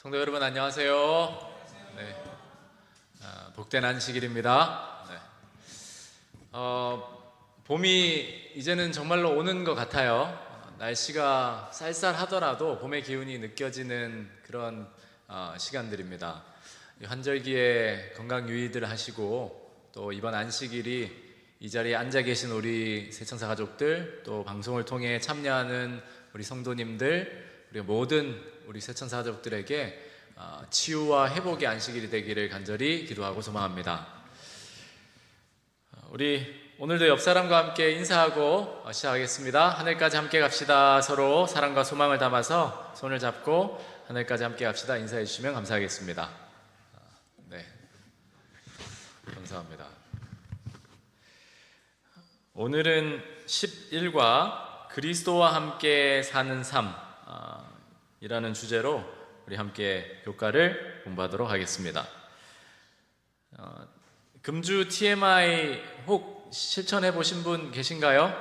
성도 여러분 안녕하세요. 네, 복된 안식일입니다. 네. 봄이 이제는 정말로 오는 것 같아요. 날씨가 쌀쌀하더라도 봄의 기운이 느껴지는 그런 시간들입니다. 환절기에 건강 유의들 하시고 또 이번 안식일이 이 자리에 앉아 계신 우리 새천사 가족들, 또 방송을 통해 참여하는 우리 성도님들, 그리고 모든 우리 새천사 가족들에게 치유와 회복의 안식일이 되기를 간절히 기도하고 소망합니다. 우리 오늘도 옆 사람과 함께 인사하고 시작하겠습니다. 하늘까지 함께 갑시다. 서로 사랑과 소망을 담아서 손을 잡고 하늘까지 함께 갑시다. 인사해 주시면 감사하겠습니다. 네, 감사합니다. 오늘은 11과 그리스도와 함께 사는 삶 이라는 주제로 우리 함께 교과를 공부하도록 하겠습니다. 금주 TMI 혹 실천해 보신 분 계신가요?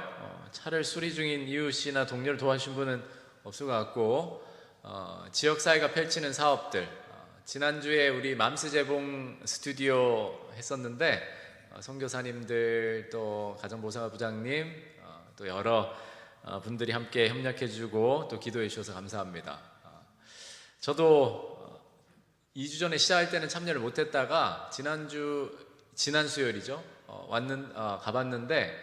차를 수리 중인 이웃이나 동료를 도와주신 분은 없을 것 같고, 지역사회가 펼치는 사업들, 지난주에 우리 맘스재봉 스튜디오 했었는데 선교사님들 또 가정보살화 부장님 또 여러 분들이 함께 협력해 주고 또 기도해 주셔서 감사합니다. 저도 2주 전에 시작할 때는 참여를 못했다가 지난 수요일이죠. 가봤는데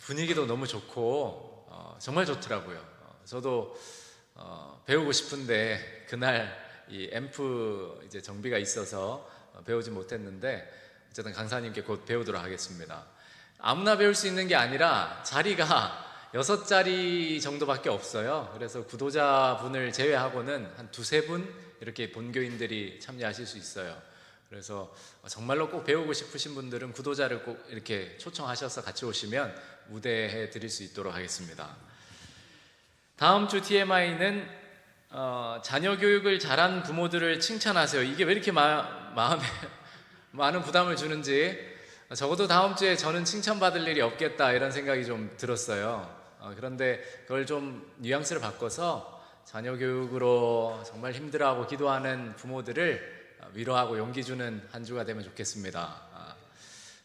분위기도 너무 좋고 정말 좋더라고요. 저도 배우고 싶은데 그날 이 앰프 이제 정비가 있어서 배우지 못했는데 어쨌든 강사님께 곧 배우도록 하겠습니다. 아무나 배울 수 있는 게 아니라 자리가 6자리 정도밖에 없어요. 그래서 구도자분을 제외하고는 한 2-3분 이렇게 본교인들이 참여하실 수 있어요. 그래서 정말로 꼭 배우고 싶으신 분들은 구도자를 꼭 이렇게 초청하셔서 같이 오시면 우대해 드릴 수 있도록 하겠습니다. 다음 주 TMI는 자녀 교육을 잘한 부모들을 칭찬하세요. 이게 왜 이렇게 마음에 많은 부담을 주는지, 적어도 다음 주에 저는 칭찬받을 일이 없겠다 이런 생각이 좀 들었어요. 그런데 그걸 좀 뉘앙스를 바꿔서 자녀 교육으로 정말 힘들어하고 기도하는 부모들을 위로하고 용기 주는 한 주가 되면 좋겠습니다.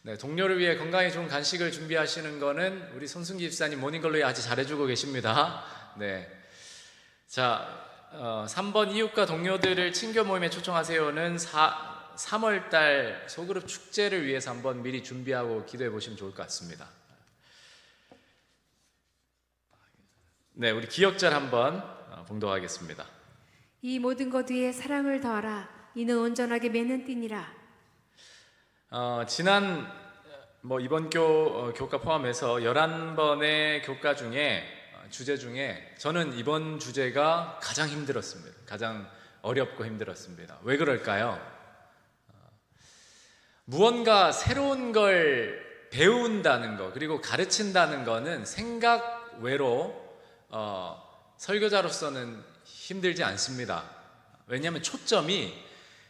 네, 동료를 위해 건강에 좋은 간식을 준비하시는 거는 우리 손승기 집사님 모닝글로리 아주 잘해주고 계십니다. 네, 자 3번 이웃과 동료들을 친교 모임에 초청하세요는 3월달 소그룹 축제를 위해서 한번 미리 준비하고 기도해 보시면 좋을 것 같습니다. 네, 우리 기억절 한번 봉독하겠습니다. 이 모든 것 위에 사랑을 더하라. 이는 온전하게 매는 띠니라. 지난 이번 교과 포함해서 11번의 교과 중에 주제 중에 저는 이번 주제가 가장 힘들었습니다. 가장 어렵고 힘들었습니다. 왜 그럴까요? 무언가 새로운 걸 배운다는 거, 그리고 가르친다는 거는 생각 외로 설교자로서는 힘들지 않습니다. 왜냐하면 초점이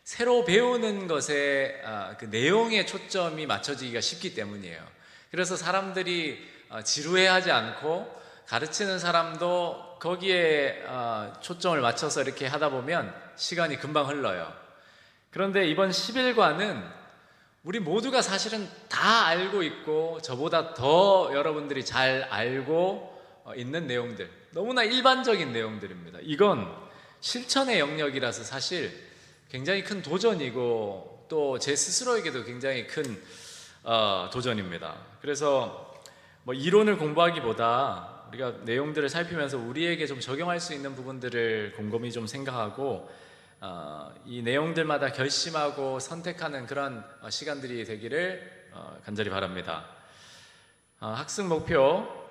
새로 배우는 것에 그 내용에 초점이 맞춰지기가 쉽기 때문이에요. 그래서 사람들이 지루해하지 않고 가르치는 사람도 거기에 초점을 맞춰서 이렇게 하다 보면 시간이 금방 흘러요. 그런데 이번 11과는 우리 모두가 사실은 다 알고 있고 저보다 더 여러분들이 잘 알고 있는 내용들, 너무나 일반적인 내용들입니다. 이건 실천의 영역이라서 사실 굉장히 큰 도전이고 또 제 스스로에게도 굉장히 큰 도전입니다. 그래서 이론을 공부하기보다 우리가 내용들을 살피면서 우리에게 좀 적용할 수 있는 부분들을 곰곰이 좀 생각하고 이 내용들마다 결심하고 선택하는 그런 시간들이 되기를 간절히 바랍니다. 학습 목표,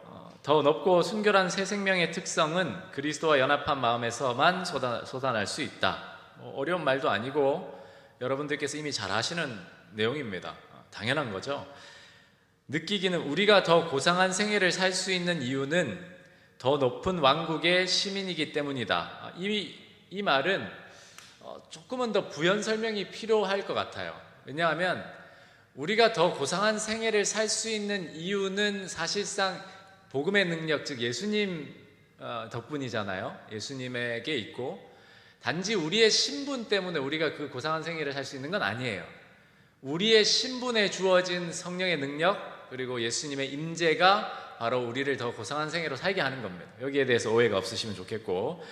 더 높고 순결한 새 생명의 특성은 그리스도와 연합한 마음에서만 솟아날 수 있다. 어려운 말도 아니고 여러분들께서 이미 잘 아시는 내용입니다. 당연한 거죠. 느끼기는 우리가 더 고상한 생애를 살 수 있는 이유는 더 높은 왕국의 시민이기 때문이다. 이 말은 조금은 더 부연 설명이 필요할 것 같아요. 왜냐하면 우리가 더 고상한 생애를 살 수 있는 이유는 사실상 복음의 능력, 즉 예수님 덕분이잖아요. 예수님에게 있고 단지 우리의 신분 때문에 우리가 그 고상한 생애를 살 수 있는 건 아니에요. 우리의 신분에 주어진 성령의 능력 그리고 예수님의 임재가 바로 우리를 더 고상한 생애로 살게 하는 겁니다. 여기에 대해서 오해가 없으시면 좋겠고,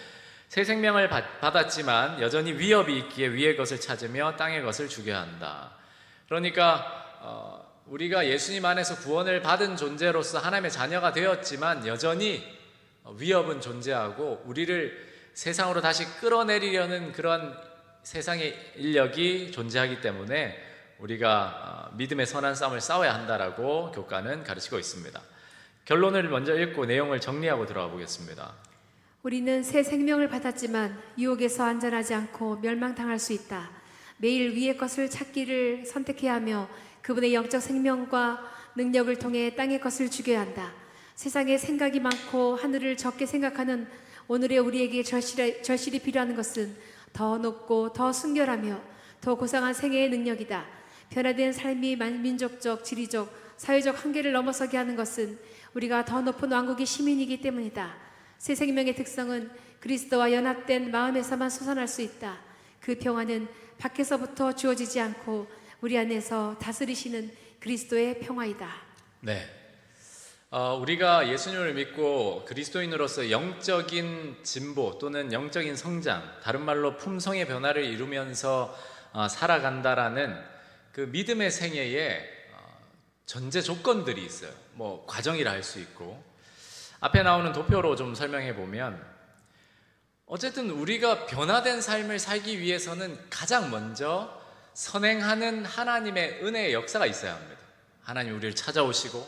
새 생명을 받았지만 여전히 위협이 있기에 위의 것을 찾으며 땅의 것을 죽여야 한다. 그러니까 우리가 예수님 안에서 구원을 받은 존재로서 하나님의 자녀가 되었지만 여전히 위협은 존재하고 우리를 세상으로 다시 끌어내리려는 그런 세상의 인력이 존재하기 때문에 우리가 믿음의 선한 싸움을 싸워야 한다라고 교과는 가르치고 있습니다. 결론을 먼저 읽고 내용을 정리하고 들어가 보겠습니다. 우리는 새 생명을 받았지만 유혹에서 안전하지 않고 멸망당할 수 있다. 매일 위의 것을 찾기를 선택해야 하며 그분의 영적 생명과 능력을 통해 땅의 것을 죽여야 한다. 세상에 생각이 많고 하늘을 적게 생각하는 오늘의 우리에게 절실히 필요한 것은 더 높고 더 순결하며 더 고상한 생애의 능력이다. 변화된 삶이 민족적, 지리적, 사회적 한계를 넘어서게 하는 것은 우리가 더 높은 왕국의 시민이기 때문이다. 새 생명의 특성은 그리스도와 연합된 마음에서만 솟아날 수 있다. 그 평화는 밖에서부터 주어지지 않고 우리 안에서 다스리시는 그리스도의 평화이다. 네, 우리가 예수님을 믿고 그리스도인으로서 영적인 진보 또는 영적인 성장, 다른 말로 품성의 변화를 이루면서 살아간다라는 그 믿음의 생애에 전제 조건들이 있어요. 뭐 과정이라 할 수 있고, 앞에 나오는 도표로 좀 설명해 보면, 어쨌든 우리가 변화된 삶을 살기 위해서는 가장 먼저 선행하는 하나님의 은혜의 역사가 있어야 합니다. 하나님 우리를 찾아오시고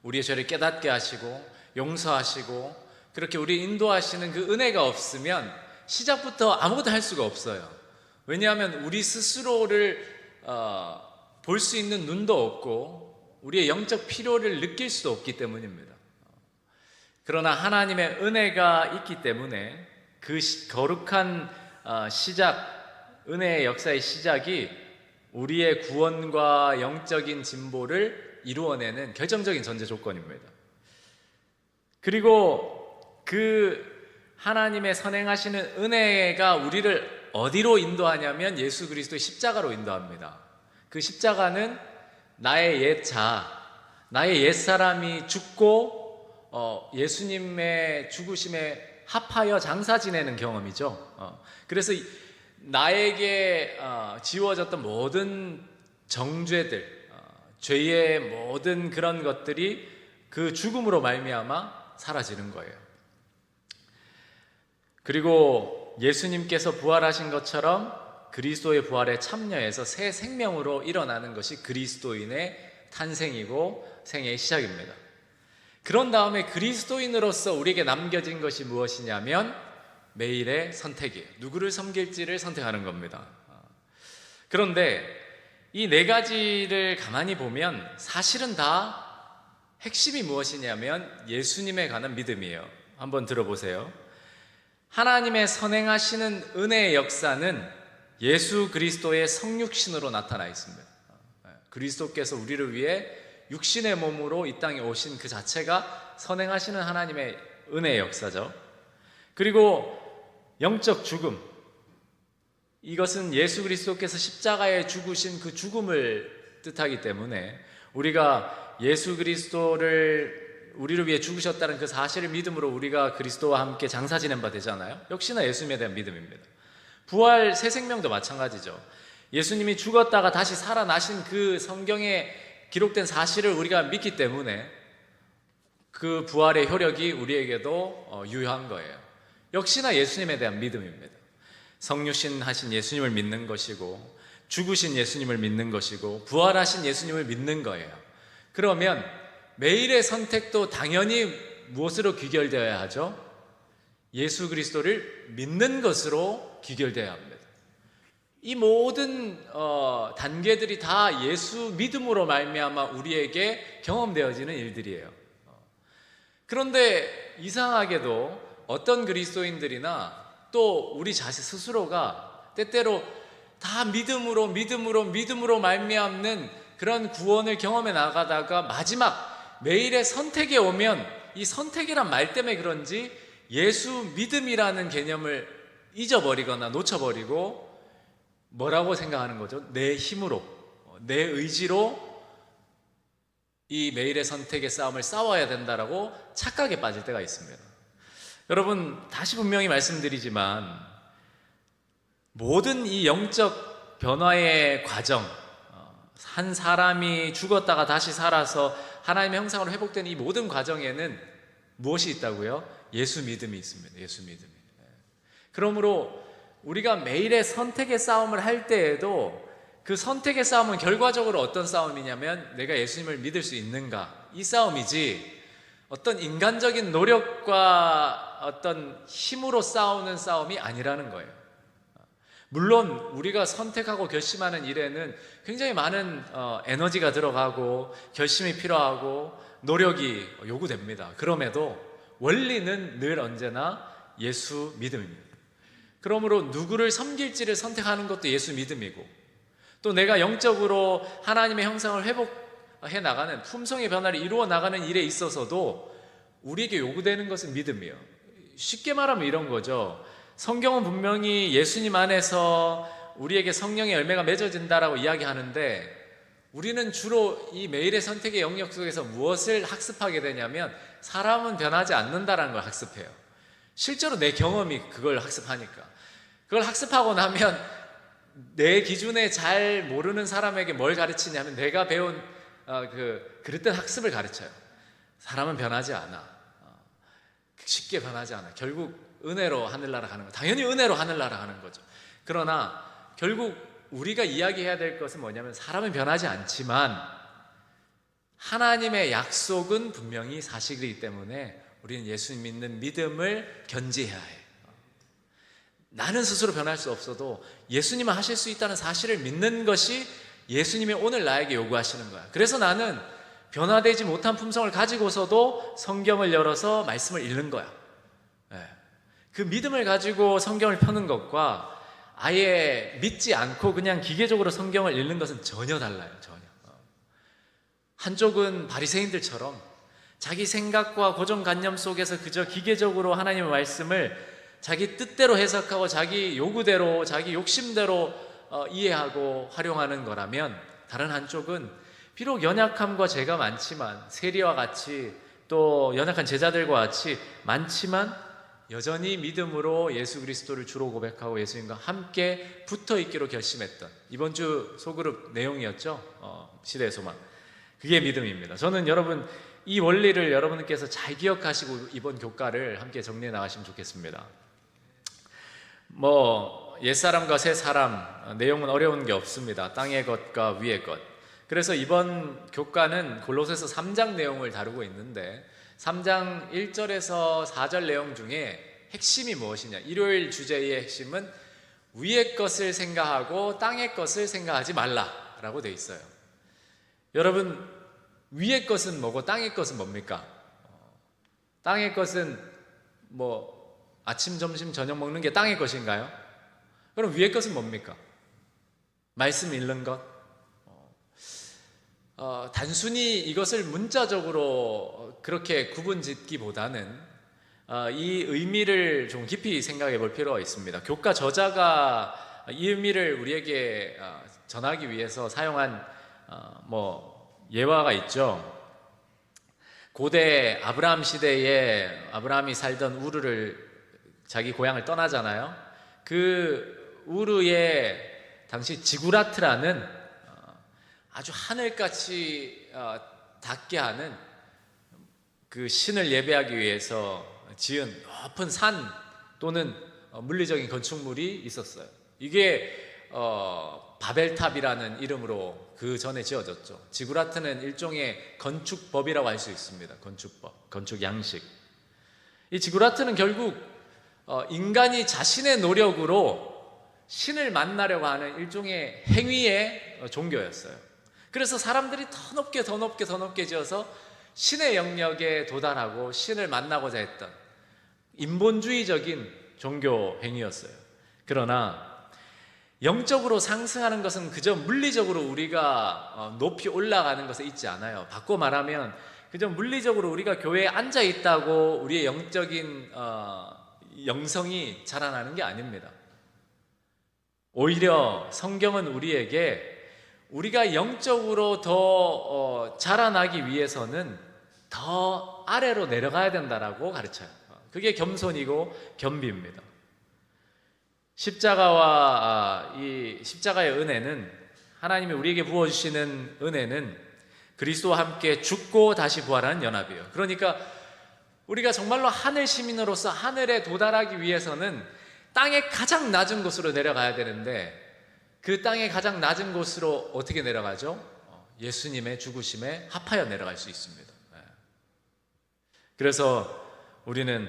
우리의 죄를 깨닫게 하시고 용서하시고 그렇게 우리 인도하시는 그 은혜가 없으면 시작부터 아무것도 할 수가 없어요. 왜냐하면 우리 스스로를 볼 수 있는 눈도 없고 우리의 영적 필요를 느낄 수도 없기 때문입니다. 그러나 하나님의 은혜가 있기 때문에 그 거룩한 시작, 은혜의 역사의 시작이 우리의 구원과 영적인 진보를 이루어내는 결정적인 전제 조건입니다. 그리고 그 하나님의 선행하시는 은혜가 우리를 어디로 인도하냐면 예수 그리스도의 십자가로 인도합니다. 그 십자가는 나의 옛 자아, 나의 옛 사람이 죽고 예수님의 죽으심에 합하여 장사 지내는 경험이죠. 그래서 나에게 지워졌던 모든 정죄들, 죄의 모든 그런 것들이 그 죽음으로 말미암아 사라지는 거예요. 그리고 예수님께서 부활하신 것처럼 그리스도의 부활에 참여해서 새 생명으로 일어나는 것이 그리스도인의 탄생이고 생애의 시작입니다. 그런 다음에 그리스도인으로서 우리에게 남겨진 것이 무엇이냐면 매일의 선택이에요. 누구를 섬길지를 선택하는 겁니다. 그런데 이 네 가지를 가만히 보면 사실은 다 핵심이 무엇이냐면 예수님에 관한 믿음이에요. 한번 들어보세요. 하나님의 선행하시는 은혜의 역사는 예수 그리스도의 성육신으로 나타나 있습니다. 그리스도께서 우리를 위해 육신의 몸으로 이 땅에 오신 그 자체가 선행하시는 하나님의 은혜의 역사죠. 그리고 영적 죽음, 이것은 예수 그리스도께서 십자가에 죽으신 그 죽음을 뜻하기 때문에 우리가 예수 그리스도를 우리를 위해 죽으셨다는 그 사실을 믿음으로 우리가 그리스도와 함께 장사 지낸 바 되잖아요. 역시나 예수님에 대한 믿음입니다. 부활 새 생명도 마찬가지죠. 예수님이 죽었다가 다시 살아나신 그 성경에 기록된 사실을 우리가 믿기 때문에 그 부활의 효력이 우리에게도 유효한 거예요. 역시나 예수님에 대한 믿음입니다. 성육신 하신 예수님을 믿는 것이고 죽으신 예수님을 믿는 것이고 부활하신 예수님을 믿는 거예요. 그러면 매일의 선택도 당연히 무엇으로 귀결되어야 하죠? 예수 그리스도를 믿는 것으로 귀결되어야 합니다. 이 모든 단계들이 다 예수 믿음으로 말미암아 우리에게 경험되어지는 일들이에요. 그런데 이상하게도 어떤 그리스도인들이나 또 우리 자신 스스로가 때때로 다 믿음으로 말미암는 그런 구원을 경험해 나가다가 마지막 매일의 선택에 오면 이 선택이란 말 때문에 그런지 예수 믿음이라는 개념을 잊어버리거나 놓쳐버리고 뭐라고 생각하는 거죠? 내 힘으로, 내 의지로 이 매일의 선택의 싸움을 싸워야 된다라고 착각에 빠질 때가 있습니다. 여러분, 다시 분명히 말씀드리지만 모든 이 영적 변화의 과정, 한 사람이 죽었다가 다시 살아서 하나님의 형상으로 회복되는 이 모든 과정에는 무엇이 있다고요? 예수 믿음이 있습니다. 예수 믿음이. 그러므로 우리가 매일의 선택의 싸움을 할 때에도 그 선택의 싸움은 결과적으로 어떤 싸움이냐면 내가 예수님을 믿을 수 있는가, 이 싸움이지 어떤 인간적인 노력과 어떤 힘으로 싸우는 싸움이 아니라는 거예요. 물론 우리가 선택하고 결심하는 일에는 굉장히 많은 에너지가 들어가고 결심이 필요하고 노력이 요구됩니다. 그럼에도 원리는 늘 언제나 예수 믿음입니다. 그러므로 누구를 섬길지를 선택하는 것도 예수 믿음이고, 또 내가 영적으로 하나님의 형상을 회복해 나가는 품성의 변화를 이루어 나가는 일에 있어서도 우리에게 요구되는 것은 믿음이에요. 쉽게 말하면 이런 거죠. 성경은 분명히 예수님 안에서 우리에게 성령의 열매가 맺어진다라고 이야기하는데, 우리는 주로 이 매일의 선택의 영역 속에서 무엇을 학습하게 되냐면 사람은 변하지 않는다라는 걸 학습해요. 실제로 내 경험이 그걸 학습하니까. 그걸 학습하고 나면 내 기준에 잘 모르는 사람에게 뭘 가르치냐면 내가 배운 그릇된 학습을 가르쳐요. 사람은 변하지 않아. 쉽게 변하지 않아. 결국 은혜로 하늘나라 가는 거. 당연히 은혜로 하늘나라 가는 거죠. 그러나 결국 우리가 이야기해야 될 것은 뭐냐면 사람은 변하지 않지만 하나님의 약속은 분명히 사실이기 때문에 우리는 예수님 믿는 믿음을 견지해야 해. 나는 스스로 변할 수 없어도 예수님은 하실 수 있다는 사실을 믿는 것이 예수님이 오늘 나에게 요구하시는 거야. 그래서 나는 변화되지 못한 품성을 가지고서도 성경을 열어서 말씀을 읽는 거야. 그 믿음을 가지고 성경을 펴는 것과 아예 믿지 않고 그냥 기계적으로 성경을 읽는 것은 전혀 달라요. 전혀. 한쪽은 바리새인들처럼 자기 생각과 고정관념 속에서 그저 기계적으로 하나님의 말씀을 자기 뜻대로 해석하고 자기 요구대로, 자기 욕심대로 이해하고 활용하는 거라면, 다른 한쪽은 비록 연약함과 죄가 많지만, 세리와 같이 또 연약한 제자들과 같이 많지만 여전히 믿음으로 예수 그리스도를 주로 고백하고 예수님과 함께 붙어있기로 결심했던, 이번 주 소그룹 내용이었죠. 시대의 소망. 그게 믿음입니다. 저는 여러분 이 원리를 여러분께서 잘 기억하시고 이번 교과를 함께 정리해 나가시면 좋겠습니다. 옛사람과 새사람, 내용은 어려운 게 없습니다. 땅의 것과 위의 것. 그래서 이번 교과는 골로새서 3장 내용을 다루고 있는데, 3장 1절에서 4절 내용 중에 핵심이 무엇이냐, 일요일 주제의 핵심은 위의 것을 생각하고 땅의 것을 생각하지 말라라고 되어 있어요. 여러분, 위의 것은 뭐고 땅의 것은 뭡니까? 땅의 것은 아침, 점심, 저녁 먹는 게 땅의 것인가요? 그럼 위의 것은 뭡니까? 말씀 읽는 것? 단순히 이것을 문자적으로 그렇게 구분 짓기보다는 이 의미를 좀 깊이 생각해 볼 필요가 있습니다. 교과 저자가 이 의미를 우리에게 전하기 위해서 사용한 예화가 있죠. 고대 아브라함 시대에 아브라함이 살던 우르를, 자기 고향을 떠나잖아요. 그 우르에 당시 지구라트라는 아주 하늘같이 닿게 하는 그 신을 예배하기 위해서 지은 높은 산 또는 물리적인 건축물이 있었어요. 이게 바벨탑이라는 이름으로 그 전에 지어졌죠. 지구라트는 일종의 건축법이라고 할 수 있습니다. 건축법, 건축 양식. 이 지구라트는 결국 인간이 자신의 노력으로 신을 만나려고 하는 일종의 행위의 종교였어요. 그래서 사람들이 더 높게 더 높게 더 높게 지어서 신의 영역에 도달하고 신을 만나고자 했던 인본주의적인 종교 행위였어요. 그러나 영적으로 상승하는 것은 그저 물리적으로 우리가 높이 올라가는 것에 있지 않아요. 바꿔 말하면 그저 물리적으로 우리가 교회에 앉아 있다고 우리의 영적인 영성이 자라나는 게 아닙니다. 오히려 성경은 우리에게 우리가 영적으로 더 자라나기 위해서는 더 아래로 내려가야 된다라고 가르쳐요. 그게 겸손이고 겸비입니다. 십자가와 이 십자가의 은혜는, 하나님이 우리에게 부어주시는 은혜는 그리스도와 함께 죽고 다시 부활하는 연합이에요. 그러니까 우리가 정말로 하늘 시민으로서 하늘에 도달하기 위해서는 땅의 가장 낮은 곳으로 내려가야 되는데, 그 땅의 가장 낮은 곳으로 어떻게 내려가죠? 예수님의 죽으심에 합하여 내려갈 수 있습니다. 그래서 우리는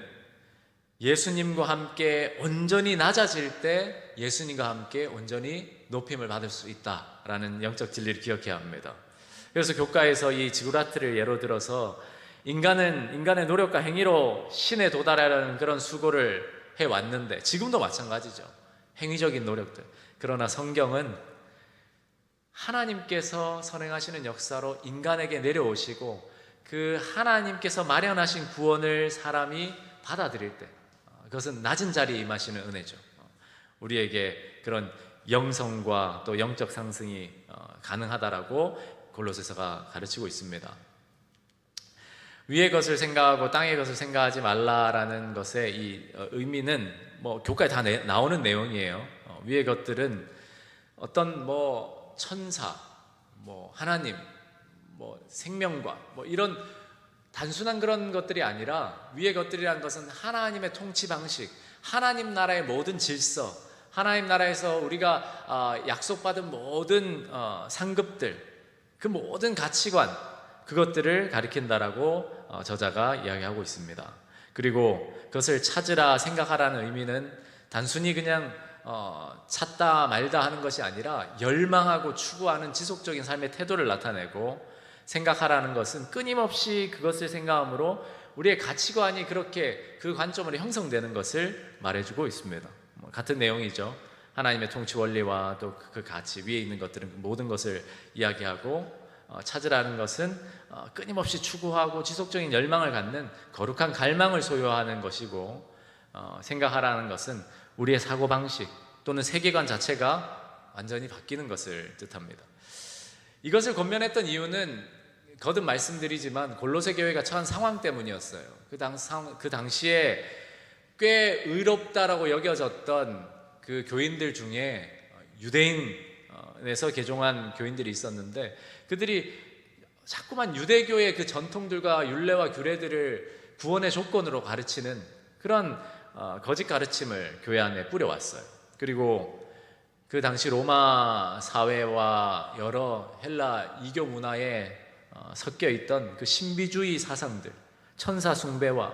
예수님과 함께 온전히 낮아질 때 예수님과 함께 온전히 높임을 받을 수 있다라는 영적 진리를 기억해야 합니다. 그래서 교과에서 이 지구라트를 예로 들어서 인간의 노력과 행위로 신에 도달하려는 그런 수고를 해왔는데, 지금도 마찬가지죠. 행위적인 노력들. 그러나 성경은 하나님께서 선행하시는 역사로 인간에게 내려오시고 그 하나님께서 마련하신 구원을 사람이 받아들일 때, 그것은 낮은 자리에 임하시는 은혜죠. 우리에게 그런 영성과 또 영적 상승이 가능하다라고 골로새서가 가르치고 있습니다. 위의 것을 생각하고 땅의 것을 생각하지 말라라는 것의 이 의미는 교과에 다 나오는 내용이에요. 위의 것들은 어떤 천사, 하나님, 생명과 이런 단순한 그런 것들이 아니라, 위의 것들이란 것은 하나님의 통치 방식, 하나님 나라의 모든 질서, 하나님 나라에서 우리가 약속받은 모든 상급들, 그 모든 가치관, 그것들을 가리킨다라고 저자가 이야기하고 있습니다. 그리고 그것을 찾으라, 생각하라는 의미는 단순히 그냥 찾다 말다 하는 것이 아니라 열망하고 추구하는 지속적인 삶의 태도를 나타내고, 생각하라는 것은 끊임없이 그것을 생각함으로 우리의 가치관이 그렇게 그 관점으로 형성되는 것을 말해주고 있습니다. 같은 내용이죠. 하나님의 통치 원리와 또 그 가치, 위에 있는 것들은 모든 것을 이야기하고, 찾으라는 것은 끊임없이 추구하고 지속적인 열망을 갖는 거룩한 갈망을 소유하는 것이고, 생각하라는 것은 우리의 사고방식 또는 세계관 자체가 완전히 바뀌는 것을 뜻합니다. 이것을 권면했던 이유는 거듭 말씀드리지만 골로새 교회가 처한 상황 때문이었어요. 그 당시에 꽤 의롭다라고 여겨졌던 그 교인들 중에 유대인에서 개종한 교인들이 있었는데, 그들이 자꾸만 유대교의 그 전통들과 율례와 규례들을 구원의 조건으로 가르치는 그런 거짓 가르침을 교회 안에 뿌려왔어요. 그리고 그 당시 로마 사회와 여러 헬라 이교 문화에 섞여 있던 그 신비주의 사상들, 천사 숭배와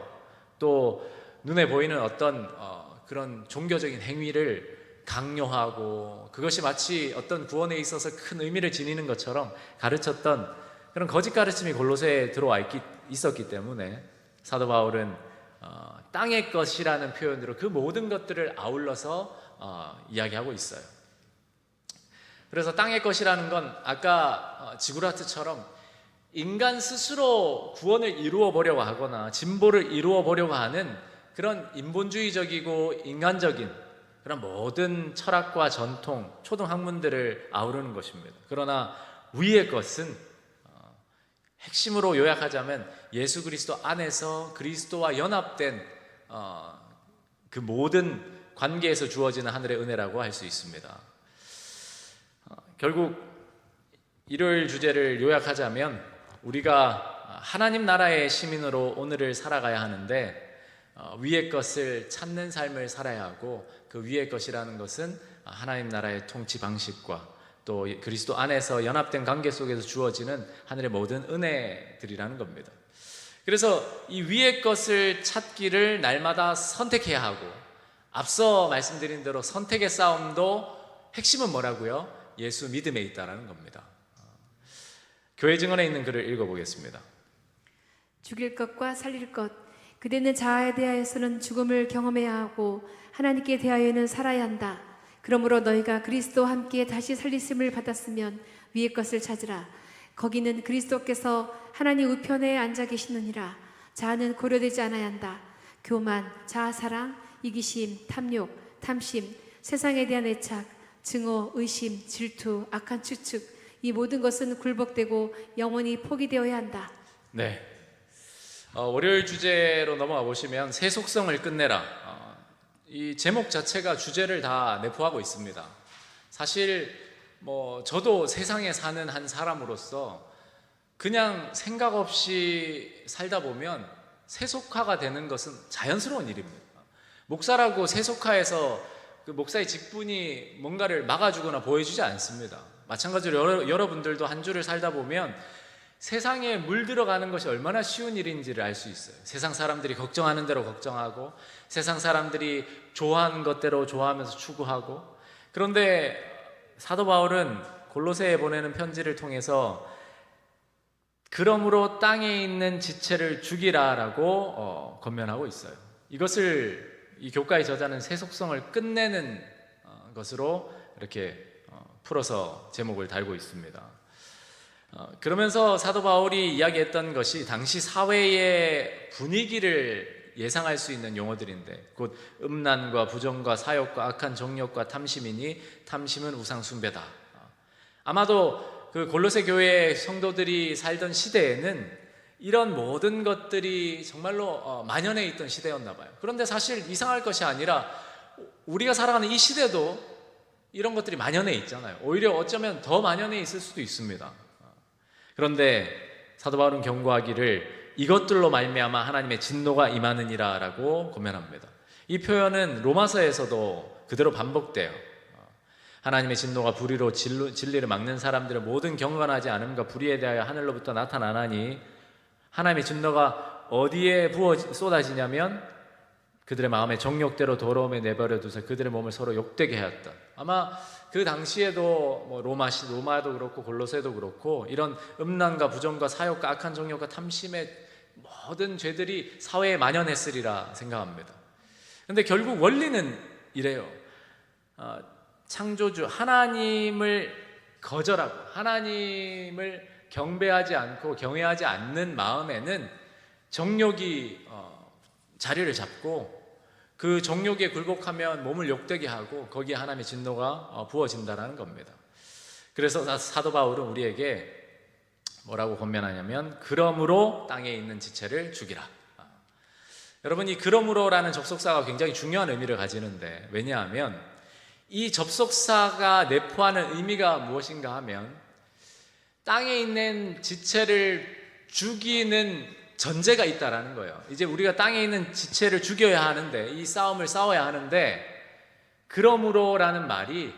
또 눈에 보이는 어떤 그런 종교적인 행위를 강요하고, 그것이 마치 어떤 구원에 있어서 큰 의미를 지니는 것처럼 가르쳤던 그런 거짓 가르침이 골로새에 들어와 있었기 때문에 사도 바울은 땅의 것이라는 표현으로 그 모든 것들을 아울러서 이야기하고 있어요. 그래서 땅의 것이라는 건 아까 지구라트처럼 인간 스스로 구원을 이루어 보려고 하거나 진보를 이루어 보려고 하는 그런 인본주의적이고 인간적인 그런 모든 철학과 전통, 초등 학문들을 아우르는 것입니다. 그러나 위의 것은 핵심으로 요약하자면 예수 그리스도 안에서 그리스도와 연합된 그 모든 관계에서 주어지는 하늘의 은혜라고 할 수 있습니다. 결국 일요일 주제를 요약하자면 우리가 하나님 나라의 시민으로 오늘을 살아가야 하는데, 위의 것을 찾는 삶을 살아야 하고, 그 위의 것이라는 것은 하나님 나라의 통치 방식과 또 그리스도 안에서 연합된 관계 속에서 주어지는 하늘의 모든 은혜들이라는 겁니다. 그래서 이 위의 것을 찾기를 날마다 선택해야 하고, 앞서 말씀드린 대로 선택의 싸움도 핵심은 뭐라고요? 예수 믿음에 있다라는 겁니다. 교회 증언에 있는 글을 읽어보겠습니다. 죽일 것과 살릴 것, 그대는 자아에 대하여서는 죽음을 경험해야 하고 하나님께 대하여는 살아야 한다. 그러므로 너희가 그리스도와 함께 다시 살리심을 받았으면 위의 것을 찾으라. 거기는 그리스도께서 하나님 우편에 앉아 계시느니라. 자아는 고려되지 않아야 한다. 교만, 자아사랑, 이기심, 탐욕, 탐심, 세상에 대한 애착, 증오, 의심, 질투, 악한 추측, 이 모든 것은 굴복되고 영원히 포기되어야 한다. 네. 월요일 주제로 넘어가 보시면 새 속성을 끝내라. 이 제목 자체가 주제를 다 내포하고 있습니다. 사실 저도 세상에 사는 한 사람으로서 그냥 생각 없이 살다 보면 세속화가 되는 것은 자연스러운 일입니다. 목사라고 세속화해서 그 목사의 직분이 뭔가를 막아주거나 보여주지 않습니다. 마찬가지로 여러분들도 한 주를 살다 보면 세상에 물들어가는 것이 얼마나 쉬운 일인지를 알 수 있어요. 세상 사람들이 걱정하는 대로 걱정하고, 세상 사람들이 좋아하는 것대로 좋아하면서 추구하고. 그런데 사도 바울은 골로새에 보내는 편지를 통해서 그러므로 땅에 있는 지체를 죽이라라고 권면하고 있어요. 이것을 이 교과의 저자는 새 속성을 끝내는 것으로 이렇게 풀어서 제목을 달고 있습니다. 그러면서 사도 바울이 이야기했던 것이 당시 사회의 분위기를 예상할 수 있는 용어들인데, 곧 음란과 부정과 사욕과 악한 정욕과 탐심이니 탐심은 우상 숭배다. 아마도 그 골로새 교회 성도들이 살던 시대에는 이런 모든 것들이 정말로 만연해 있던 시대였나 봐요. 그런데 사실 이상할 것이 아니라 우리가 살아가는 이 시대도 이런 것들이 만연해 있잖아요. 오히려 어쩌면 더 만연해 있을 수도 있습니다. 그런데 사도 바울은 경고하기를 이것들로 말미암아 하나님의 진노가 임하느니라 라고 권면합니다. 이 표현은 로마서에서도 그대로 반복돼요. 하나님의 진노가 불의로 진리를 막는 사람들을 모든 경건하지 않음과 불의에 대하여 하늘로부터 나타나나니, 하나님의 진노가 어디에 부어 쏟아지냐면 그들의 마음의 정욕대로 더러움에 내버려 두서 그들의 몸을 서로 욕되게 하였다. 아마 그 당시에도 로마도 그렇고 골로새도 그렇고 이런 음란과 부정과 사욕과 악한 정욕과 탐심의 모든 죄들이 사회에 만연했으리라 생각합니다. 그런데 결국 원리는 이래요. 창조주 하나님을 거절하고 하나님을 경배하지 않고 경외하지 않는 마음에는 정욕이 자리를 잡고, 그 정욕에 굴복하면 몸을 욕되게 하고 거기에 하나님의 진노가 부어진다는 겁니다. 그래서 사도 바울은 우리에게 뭐라고 권면하냐면 그러므로 땅에 있는 지체를 죽이라. 여러분, 이 그러므로라는 접속사가 굉장히 중요한 의미를 가지는데, 왜냐하면 이 접속사가 내포하는 의미가 무엇인가 하면 땅에 있는 지체를 죽이는 전제가 있다라는 거예요. 이제 우리가 땅에 있는 지체를 죽여야 하는데, 이 싸움을 싸워야 하는데, 그러므로라는 말이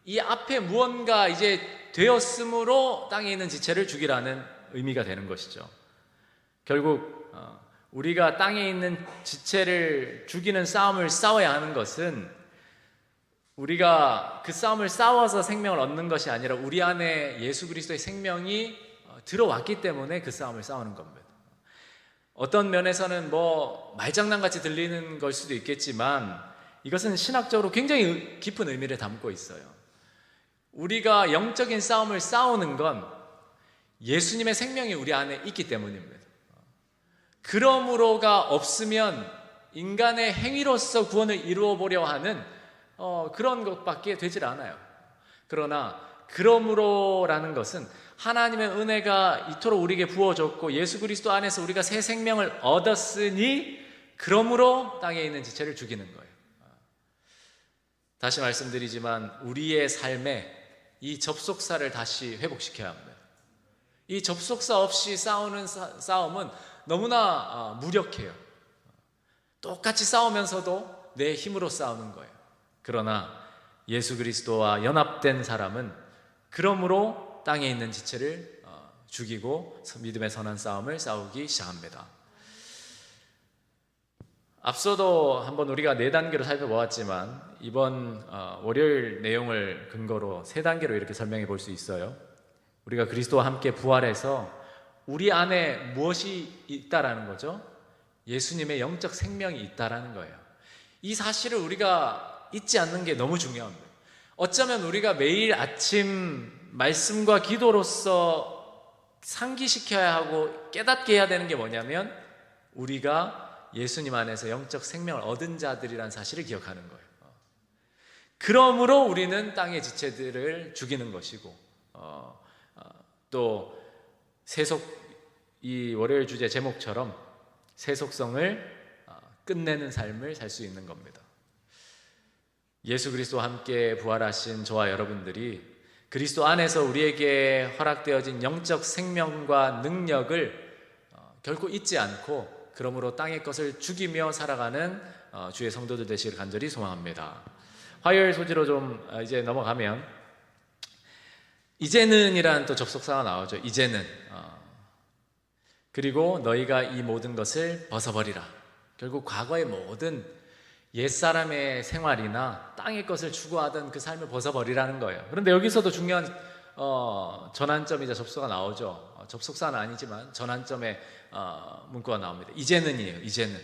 이 앞에 무언가 이제 되었으므로 땅에 있는 지체를 죽이라는 의미가 되는 것이죠. 결국 우리가 땅에 있는 지체를 죽이는 싸움을 싸워야 하는 것은 우리가 그 싸움을 싸워서 생명을 얻는 것이 아니라 우리 안에 예수 그리스도의 생명이 들어왔기 때문에 그 싸움을 싸우는 겁니다. 어떤 면에서는 말장난같이 들리는 걸 수도 있겠지만 이것은 신학적으로 굉장히 깊은 의미를 담고 있어요. 우리가 영적인 싸움을 싸우는 건 예수님의 생명이 우리 안에 있기 때문입니다. 그러므로가 없으면 인간의 행위로서 구원을 이루어 보려 하는 그런 것밖에 되질 않아요. 그러나 그러므로라는 것은 하나님의 은혜가 이토록 우리에게 부어졌고 예수 그리스도 안에서 우리가 새 생명을 얻었으니 그러므로 땅에 있는 지체를 죽이는 거예요. 다시 말씀드리지만 우리의 삶에 이 접속사를 다시 회복시켜야 합니다. 이 접속사 없이 싸우는 싸움은 너무나 무력해요. 똑같이 싸우면서도 내 힘으로 싸우는 거예요. 그러나 예수 그리스도와 연합된 사람은 그러므로 땅에 있는 지체를 죽이고 믿음의 선한 싸움을 싸우기 시작합니다. 앞서도 한번 우리가 4단계로 살펴보았지만 이번 월요일 내용을 근거로 3단계로 이렇게 설명해 볼 수 있어요. 우리가 그리스도와 함께 부활해서 우리 안에 무엇이 있다라는 거죠? 예수님의 영적 생명이 있다라는 거예요. 이 사실을 우리가 잊지 않는 게 너무 중요합니다. 어쩌면 우리가 매일 아침 말씀과 기도로서 상기시켜야 하고 깨닫게 해야 되는 게 뭐냐면 우리가 예수님 안에서 영적 생명을 얻은 자들이라는 사실을 기억하는 거예요. 그러므로 우리는 땅의 지체들을 죽이는 것이고, 또 세속, 이 월요일 주제 제목처럼 세속성을 끝내는 삶을 살 수 있는 겁니다. 예수 그리스도와 함께 부활하신 저와 여러분들이 그리스도 안에서 우리에게 허락되어진 영적 생명과 능력을 결코 잊지 않고, 그러므로 땅의 것을 죽이며 살아가는 주의 성도들 되시길 간절히 소망합니다. 화요일 소지로 좀 이제 넘어가면, 이제는 이라는 또 접속사가 나오죠. 이제는. 그리고 너희가 이 모든 것을 벗어버리라. 결국 과거의 모든 옛사람의 생활이나 땅의 것을 추구하던 그 삶을 벗어버리라는 거예요. 그런데 여기서도 중요한 전환점이자 접속사가 나오죠. 접속사는 아니지만 전환점의 문구가 나옵니다. 이제는이에요. 이제는.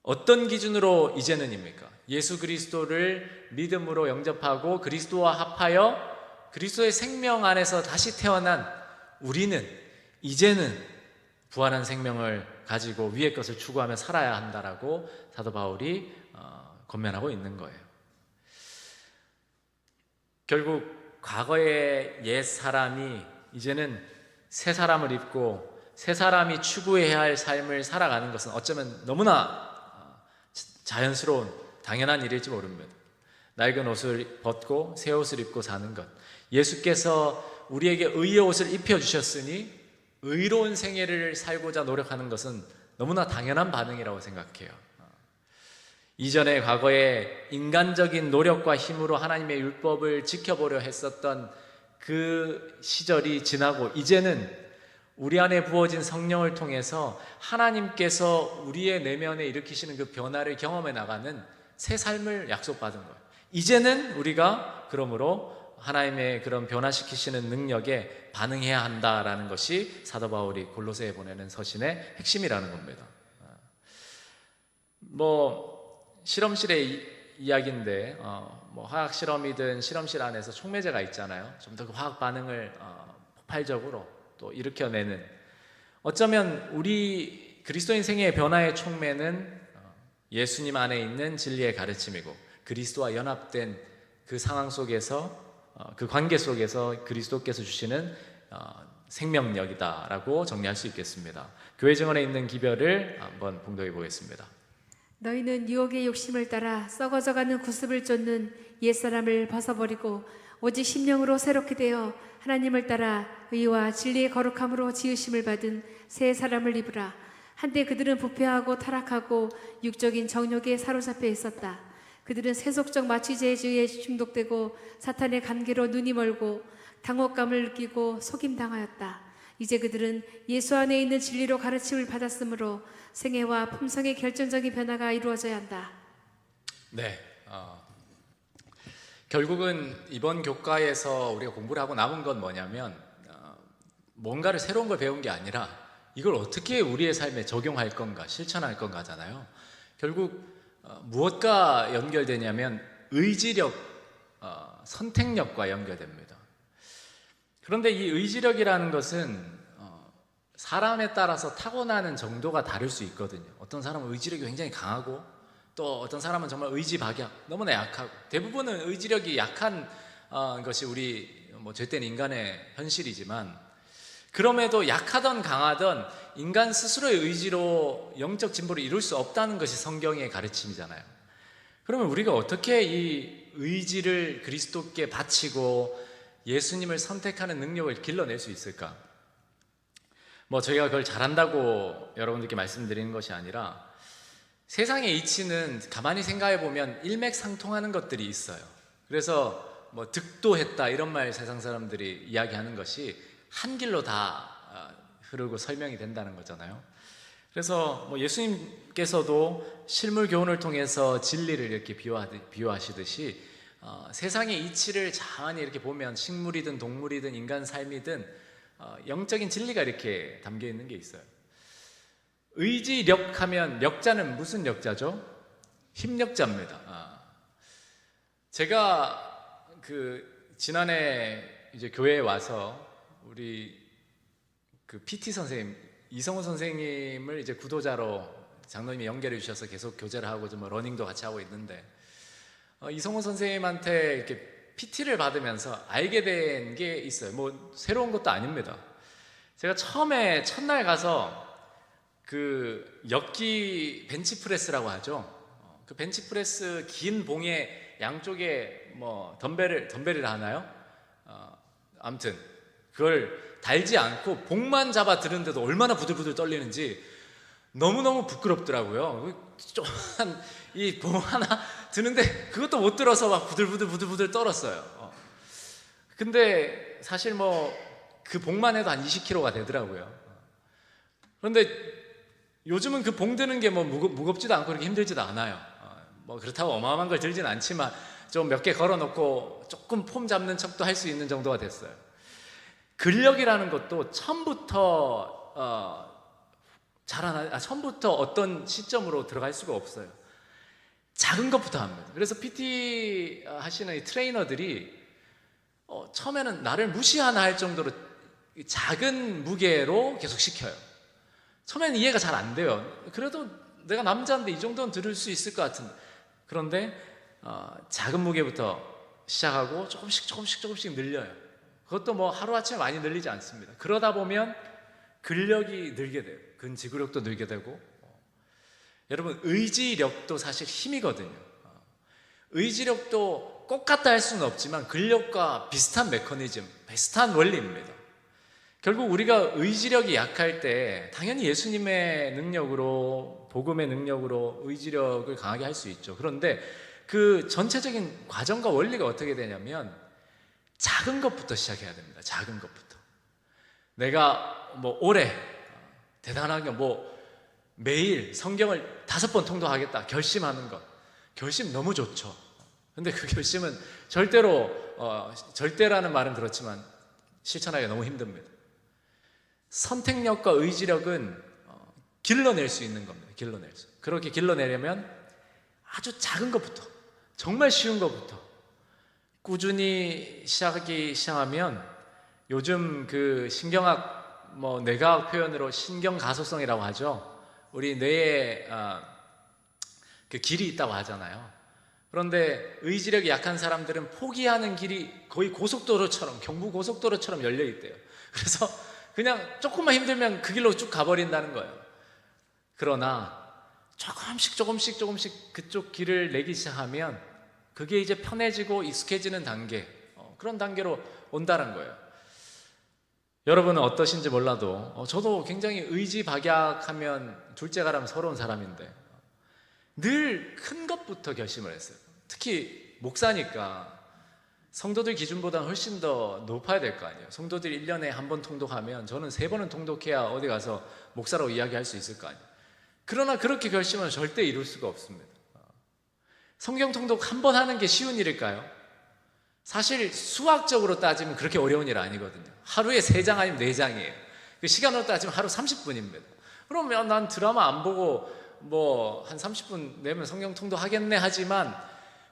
어떤 기준으로 이제는입니까? 예수 그리스도를 믿음으로 영접하고 그리스도와 합하여 그리스도의 생명 안에서 다시 태어난 우리는 이제는 부활한 생명을 가지고 위의 것을 추구하며 살아야 한다라고 사도 바울이 권면하고 있는 거예요. 결국 과거의 옛 사람이 이제는 새 사람을 입고 새 사람이 추구해야 할 삶을 살아가는 것은 어쩌면 너무나 자연스러운 당연한 일일지 모릅니다. 낡은 옷을 벗고 새 옷을 입고 사는 것, 예수께서 우리에게 의의 옷을 입혀주셨으니 의로운 생애를 살고자 노력하는 것은 너무나 당연한 반응이라고 생각해요. 이전에 과거에 인간적인 노력과 힘으로 하나님의 율법을 지켜보려 했었던 그 시절이 지나고, 이제는 우리 안에 부어진 성령을 통해서 하나님께서 우리의 내면에 일으키시는 그 변화를 경험해 나가는 새 삶을 약속받은 거예요. 이제는 우리가 그러므로 하나님의 그런 변화시키시는 능력에 반응해야 한다라는 것이 사도 바울이 골로새에 보내는 서신의 핵심이라는 겁니다. 실험실의 이야기인데, 화학 실험이든 실험실 안에서 촉매제가 있잖아요. 좀 더 그 화학 반응을 폭발적으로 또 일으켜내는, 어쩌면 우리 그리스도인 생애의 변화의 촉매는 예수님 안에 있는 진리의 가르침이고, 그리스도와 연합된 그 상황 속에서, 그 관계 속에서 그리스도께서 주시는 생명력이다라고 정리할 수 있겠습니다. 교회 증언에 있는 기별을 한번 봉독해 보겠습니다. 너희는 유혹의 욕심을 따라 썩어져가는 구습을 쫓는 옛사람을 벗어버리고 오직 심령으로 새롭게 되어 하나님을 따라 의와 진리의 거룩함으로 지으심을 받은 새 사람을 입으라. 한때 그들은 부패하고 타락하고 육적인 정욕에 사로잡혀 있었다. 그들은 세속적 마취제주의에 중독되고 사탄의 관계로 눈이 멀고 당혹감을 느끼고 속임당하였다. 이제 그들은 예수 안에 있는 진리로 가르침을 받았으므로 생애와 품성의 결정적인 변화가 이루어져야 한다. 네, 결국은 이번 교과에서 우리가 공부를 하고 남은 건 뭐냐면, 뭔가를 새로운 걸 배운 게 아니라 이걸 어떻게 우리의 삶에 적용할 건가, 실천할 건가잖아요. 결국 무엇과 연결되냐면 의지력, 선택력과 연결됩니다. 그런데 이 의지력이라는 것은 사람에 따라서 타고나는 정도가 다를 수 있거든요. 어떤 사람은 의지력이 굉장히 강하고, 또 어떤 사람은 정말 의지박약, 너무나 약하고, 대부분은 의지력이 약한 것이 우리 죄된 인간의 현실이지만, 그럼에도 약하던 강하던 인간 스스로의 의지로 영적 진보를 이룰 수 없다는 것이 성경의 가르침이잖아요. 그러면 우리가 어떻게 이 의지를 그리스도께 바치고 예수님을 선택하는 능력을 길러낼 수 있을까? 저희가 그걸 잘한다고 여러분들께 말씀드리는 것이 아니라, 세상의 이치는 가만히 생각해 보면 일맥상통하는 것들이 있어요. 그래서 득도했다 이런 말 세상 사람들이 이야기하는 것이 한 길로 다 흐르고 설명이 된다는 거잖아요. 그래서 예수님께서도 실물 교훈을 통해서 진리를 이렇게 비유하시듯이 세상의 이치를 가만히 이렇게 보면 식물이든 동물이든 인간 삶이든 영적인 진리가 이렇게 담겨 있는 게 있어요. 의지력 하면 력자는 무슨 력자죠? 힘력자입니다. 제가 지난해 이제 교회에 와서 우리 PT 선생님 이성호 선생님을 이제 구도자로 장로님이 연결해 주셔서 계속 교제를 하고 좀 러닝도 같이 하고 있는데, 이성호 선생님한테 이렇게 PT를 받으면서 알게 된 게 있어요. 뭐 새로운 것도 아닙니다. 제가 처음에 첫날 가서 그 엮기 벤치프레스라고 하죠. 그 벤치프레스 긴 봉에 양쪽에 뭐 덤벨을 하나요? 아무튼 그걸 달지 않고 봉만 잡아 드는데도 얼마나 부들부들 떨리는지 너무너무 부끄럽더라고요. 조그만 이 봉 하나 드는데 그것도 못 들어서 막 부들부들 떨었어요. 근데 사실 뭐 그 봉만 해도 한 20kg가 되더라고요. 그런데 요즘은 그 봉 드는 게 뭐 무겁지도 않고 그렇게 힘들지도 않아요. 뭐 그렇다고 어마어마한 걸 들진 않지만 좀 몇 개 걸어놓고 조금 폼 잡는 척도 할 수 있는 정도가 됐어요. 근력이라는 것도 처음부터 어떤 시점으로 들어갈 수가 없어요. 작은 것부터 합니다. 그래서 PT 하시는 이 트레이너들이 처음에는 나를 무시하나 할 정도로 작은 무게로 계속 시켜요. 처음에는 이해가 잘 안 돼요. 그래도 내가 남자인데 이 정도는 들을 수 있을 것 같은데. 그런데 작은 무게부터 시작하고 조금씩 늘려요. 그것도 뭐 하루아침에 많이 늘리지 않습니다. 그러다 보면 근력이 늘게 돼요. 근지구력도 늘게 되고. 여러분, 의지력도 사실 힘이거든요. 의지력도 똑같다 할 수는 없지만 근력과 비슷한 메커니즘, 비슷한 원리입니다. 결국 우리가 의지력이 약할 때 당연히 예수님의 능력으로, 복음의 능력으로 의지력을 강하게 할 수 있죠. 그런데 그 전체적인 과정과 원리가 어떻게 되냐면 작은 것부터 시작해야 됩니다. 작은 것부터. 내가 뭐 올해 대단하게 뭐 매일 성경을 5번 통독하겠다 결심하는 것, 결심 너무 좋죠. 근데 그 결심은 절대라는 말은 그렇지만 실천하기가 너무 힘듭니다. 선택력과 의지력은 길러낼 수 있는 겁니다. 그렇게 길러내려면 아주 작은 것부터, 정말 쉬운 것부터 꾸준히 시작하면 요즘 그 신경학, 뭐 뇌과학 표현으로 신경가소성이라고 하죠. 우리 뇌에 그 길이 있다고 하잖아요. 그런데 의지력이 약한 사람들은 포기하는 길이 거의 고속도로처럼, 경부 고속도로처럼 열려 있대요. 그래서 그냥 조금만 힘들면 그 길로 쭉 가버린다는 거예요. 그러나 조금씩 그쪽 길을 내기 시작하면 그게 이제 편해지고 익숙해지는 단계, 그런 단계로 온다는 거예요. 여러분은 어떠신지 몰라도 저도 굉장히 의지박약하면 둘째가라면 서러운 사람인데 늘 큰 것부터 결심을 했어요. 특히 목사니까 성도들 기준보다 훨씬 더 높아야 될 거 아니에요. 성도들이 1년에 한 번 통독하면 저는 3번은 통독해야 어디 가서 목사라고 이야기할 수 있을 거 아니에요. 그러나 그렇게 결심은 절대 이룰 수가 없습니다. 성경 통독 한 번 하는 게 쉬운 일일까요? 사실 수학적으로 따지면 그렇게 어려운 일 아니거든요. 하루에 3장 아니면 4장이에요. 그 시간으로 따지면 하루 30분입니다. 그러면 난 드라마 안 보고 뭐 한 30분 내면 성경 통독 하겠네 하지만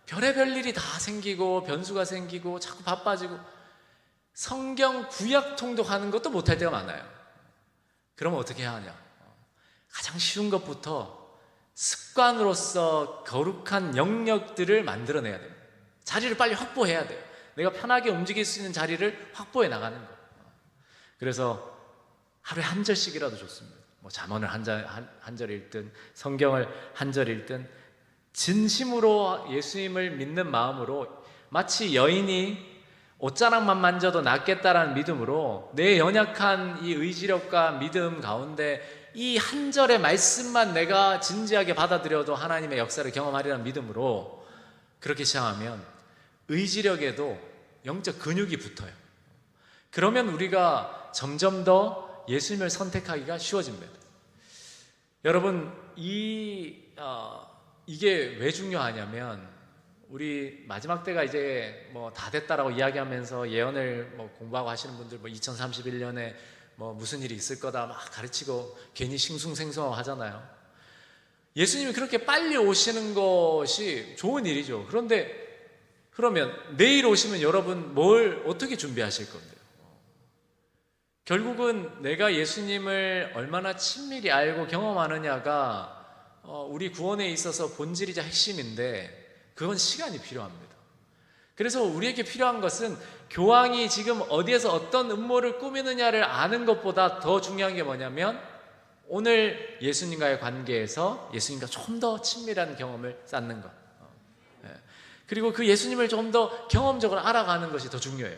별의별 일이 다 생기고 변수가 생기고 자꾸 바빠지고 성경 구약 통독하는 것도 못할 때가 많아요. 그러면 어떻게 해야 하냐? 가장 쉬운 것부터 습관으로서 거룩한 영역들을 만들어내야 돼요. 자리를 빨리 확보해야 돼요. 내가 편하게 움직일 수 있는 자리를 확보해 나가는 거예요. 그래서 하루에 한 절씩이라도 좋습니다. 뭐 잠언을 한 절 읽든 성경을 한 절 읽든 진심으로 예수님을 믿는 마음으로 마치 여인이 옷자락만 만져도 낫겠다라는 믿음으로 내 연약한 이 의지력과 믿음 가운데 이 한 절의 말씀만 내가 진지하게 받아들여도 하나님의 역사를 경험하리라는 믿음으로 그렇게 시작하면 의지력에도 영적 근육이 붙어요. 그러면 우리가 점점 더 예수님을 선택하기가 쉬워집니다. 여러분, 이게 왜 중요하냐면 우리 마지막 때가 이제 뭐 다 됐다라고 이야기하면서 예언을 뭐 공부하고 하시는 분들 뭐 2031년에 뭐 무슨 일이 있을 거다 막 가르치고 괜히 싱숭생숭 하잖아요. 예수님이 그렇게 빨리 오시는 것이 좋은 일이죠. 그러면 내일 오시면 여러분 뭘 어떻게 준비하실 건데요? 결국은 내가 예수님을 얼마나 친밀히 알고 경험하느냐가 우리 구원에 있어서 본질이자 핵심인데 그건 시간이 필요합니다. 그래서 우리에게 필요한 것은 교황이 지금 어디에서 어떤 음모를 꾸미느냐를 아는 것보다 더 중요한 게 뭐냐면 오늘 예수님과의 관계에서 예수님과 좀 더 친밀한 경험을 쌓는 것. 그리고 그 예수님을 좀 더 경험적으로 알아가는 것이 더 중요해요.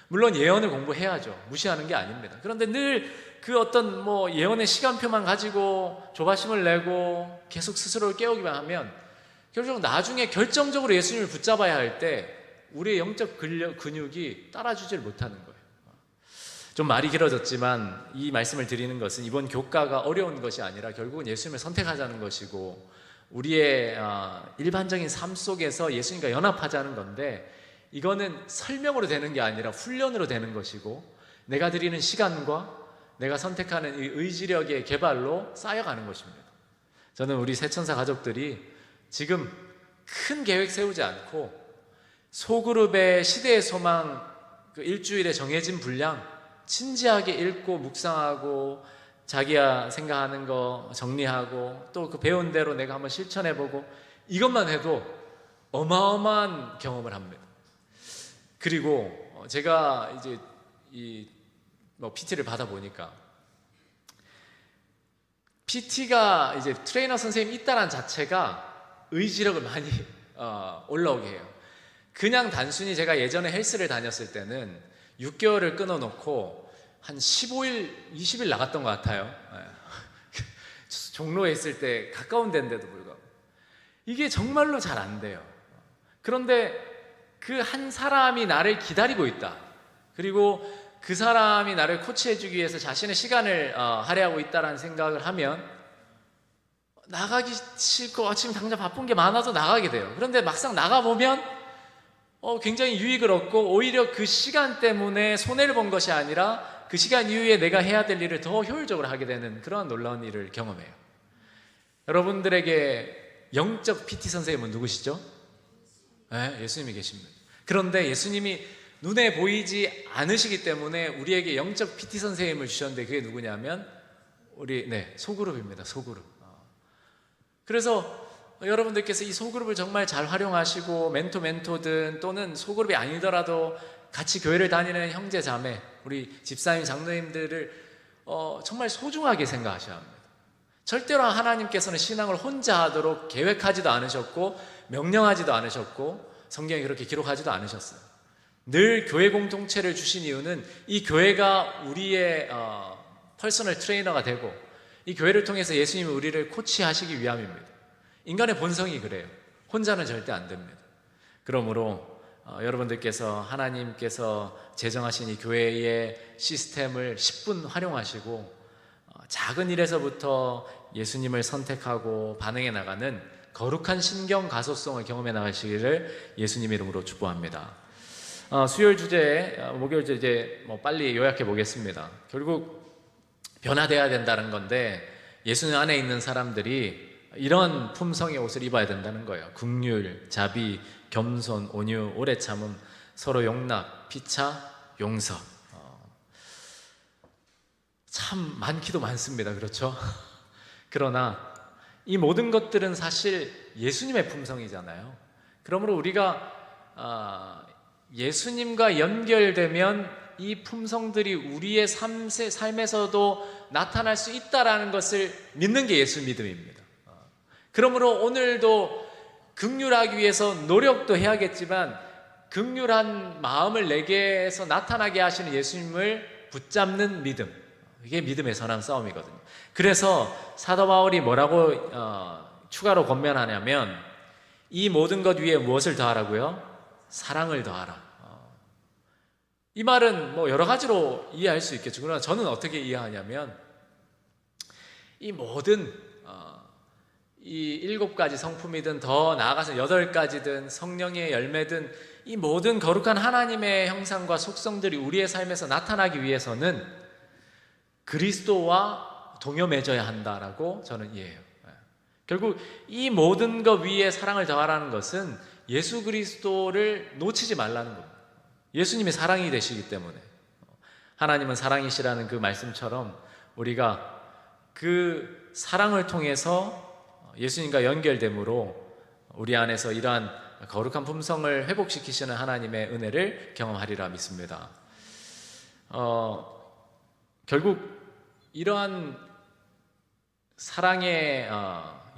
물론 예언을 공부해야죠. 무시하는 게 아닙니다. 그런데 늘 그 어떤 예언의 시간표만 가지고 조바심을 내고 계속 스스로를 깨우기만 하면 결국 나중에 결정적으로 예수님을 붙잡아야 할 때 우리의 영적 근육이 따라주질 못하는 거예요. 좀 말이 길어졌지만 이 말씀을 드리는 것은 이번 교과가 어려운 것이 아니라 결국은 예수님을 선택하자는 것이고 우리의 일반적인 삶 속에서 예수님과 연합하자는 건데 이거는 설명으로 되는 게 아니라 훈련으로 되는 것이고 내가 드리는 시간과 내가 선택하는 이 의지력의 개발로 쌓여가는 것입니다. 저는 우리 새천사 가족들이 지금 큰 계획 세우지 않고 소그룹의 시대의 소망 그 일주일에 정해진 분량 진지하게 읽고 묵상하고 자기가 생각하는 거 정리하고 또 그 배운 대로 내가 한번 실천해보고 이것만 해도 어마어마한 경험을 합니다. 그리고 제가 이제 PT를 받아보니까 PT가 이제 트레이너 선생님이 있다는 자체가 의지력을 많이 올라오게 해요. 그냥 단순히 제가 예전에 헬스를 다녔을 때는 6개월을 끊어놓고 한 15일, 20일 나갔던 것 같아요. 종로에 있을 때 가까운 데인데도 불구하고 이게 정말로 잘 안 돼요. 그런데 그 한 사람이 나를 기다리고 있다. 그리고 그 사람이 나를 코치해주기 위해서 자신의 시간을 할애하고 있다는 생각을 하면 나가기 싫고 지금 당장 바쁜 게 많아서 나가게 돼요. 그런데 막상 나가보면 굉장히 유익을 얻고 오히려 그 시간 때문에 손해를 본 것이 아니라 그 시간 이후에 내가 해야 될 일을 더 효율적으로 하게 되는 그러한 놀라운 일을 경험해요. 여러분들에게 영적 PT 선생님은 누구시죠? 네, 예수님이 계십니다. 그런데 예수님이 눈에 보이지 않으시기 때문에 우리에게 영적 PT 선생님을 주셨는데 그게 누구냐면 우리 소그룹입니다. 소그룹. 그래서 여러분들께서 이 소그룹을 정말 잘 활용하시고 멘토든 또는 소그룹이 아니더라도 같이 교회를 다니는 형제 자매 우리 집사님 장로님들을 정말 소중하게 생각하셔야 합니다. 절대로 하나님께서는 신앙을 혼자 하도록 계획하지도 않으셨고 명령하지도 않으셨고 성경에 그렇게 기록하지도 않으셨어요. 늘 교회 공동체를 주신 이유는 이 교회가 우리의 퍼스널 트레이너가 되고 이 교회를 통해서 예수님이 우리를 코치하시기 위함입니다. 인간의 본성이 그래요. 혼자는 절대 안 됩니다. 그러므로 여러분들께서 하나님께서 제정하신 이 교회의 시스템을 10분 활용하시고 작은 일에서부터 예수님을 선택하고 반응해 나가는 거룩한 신경 가소성을 경험해 나가시기를 예수님 이름으로 축복합니다. 수요일 주제, 목요일 주제 빨리 요약해 보겠습니다. 결국 변화되어야 된다는 건데 예수님 안에 있는 사람들이 이런 품성의 옷을 입어야 된다는 거예요. 긍휼, 자비, 겸손, 온유, 오래 참음, 서로 용납, 피차, 용서. 참 많기도 많습니다. 그렇죠? 그러나 이 모든 것들은 사실 예수님의 품성이잖아요. 그러므로 우리가 예수님과 연결되면 이 품성들이 우리의 삶에서도 나타날 수 있다는 것을 믿는 게 예수 믿음입니다. 그러므로 오늘도 긍휼하기 위해서 노력도 해야겠지만 긍휼한 마음을 내게서 나타나게 하시는 예수님을 붙잡는 믿음, 이게 믿음의 선한 싸움이거든요. 그래서 사도 바울이 뭐라고 추가로 권면하냐면 이 모든 것 위에 무엇을 더하라고요? 사랑을 더하라. 이 말은 여러 가지로 이해할 수 있겠죠. 그러나 저는 어떻게 이해하냐면 이 모든 이 7가지 성품이든 더 나아가서 8가지든 성령의 열매든 이 모든 거룩한 하나님의 형상과 속성들이 우리의 삶에서 나타나기 위해서는 그리스도와 동요 맺어야 한다라고 저는 이해해요. 결국 이 모든 것 위에 사랑을 더하라는 것은 예수 그리스도를 놓치지 말라는 겁니다. 예수님이 사랑이 되시기 때문에 하나님은 사랑이시라는 그 말씀처럼 우리가 그 사랑을 통해서 예수님과 연결됨으로 우리 안에서 이러한 거룩한 품성을 회복시키시는 하나님의 은혜를 경험하리라 믿습니다. 결국 이러한 사랑의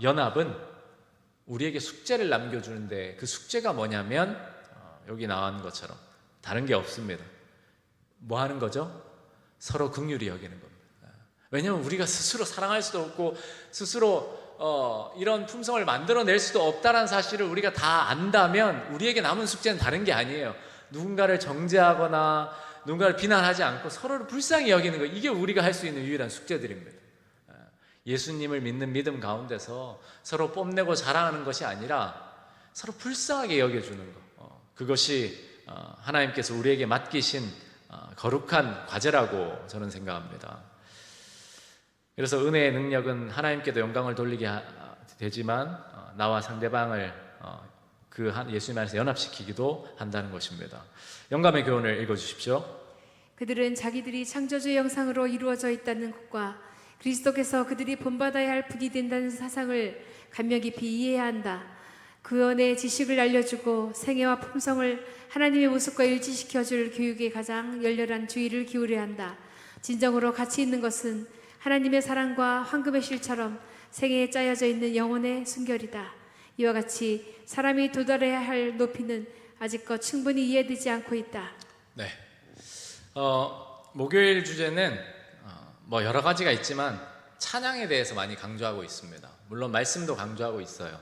연합은 우리에게 숙제를 남겨주는데, 그 숙제가 뭐냐면 여기 나온 것처럼 다른 게 없습니다. 뭐 하는 거죠? 서로 긍휼히 여기는 겁니다. 왜냐하면 우리가 스스로 사랑할 수도 없고 스스로 이런 품성을 만들어낼 수도 없다는 사실을 우리가 다 안다면 우리에게 남은 숙제는 다른 게 아니에요. 누군가를 정죄하거나 누군가를 비난하지 않고 서로를 불쌍히 여기는 거, 이게 우리가 할 수 있는 유일한 숙제들입니다. 예수님을 믿는 믿음 가운데서 서로 뽐내고 자랑하는 것이 아니라 서로 불쌍하게 여겨주는 것, 그것이 하나님께서 우리에게 맡기신 거룩한 과제라고 저는 생각합니다. 그래서 은혜의 능력은 하나님께도 영광을 돌리게 되지만 나와 상대방을 그 예수님 안에서 연합시키기도 한다는 것입니다. 영감의 교훈을 읽어주십시오. 그들은 자기들이 창조주의 형상으로 이루어져 있다는 것과 그리스도께서 그들이 본받아야 할 분이 된다는 사상을 감명 깊이 이해해야 한다. 구원의 지식을 알려주고 생애와 품성을 하나님의 모습과 일치시켜줄 교육에 가장 열렬한 주의를 기울여야 한다. 진정으로 가치 있는 것은 하나님의 사랑과 황금의 실처럼 생애에 짜여져 있는 영혼의 순결이다. 이와 같이 사람이 도달해야 할 높이는 아직껏 충분히 이해되지 않고 있다. 네. 목요일 주제는 뭐 여러 가지가 있지만 찬양에 대해서 많이 강조하고 있습니다. 물론 말씀도 강조하고 있어요.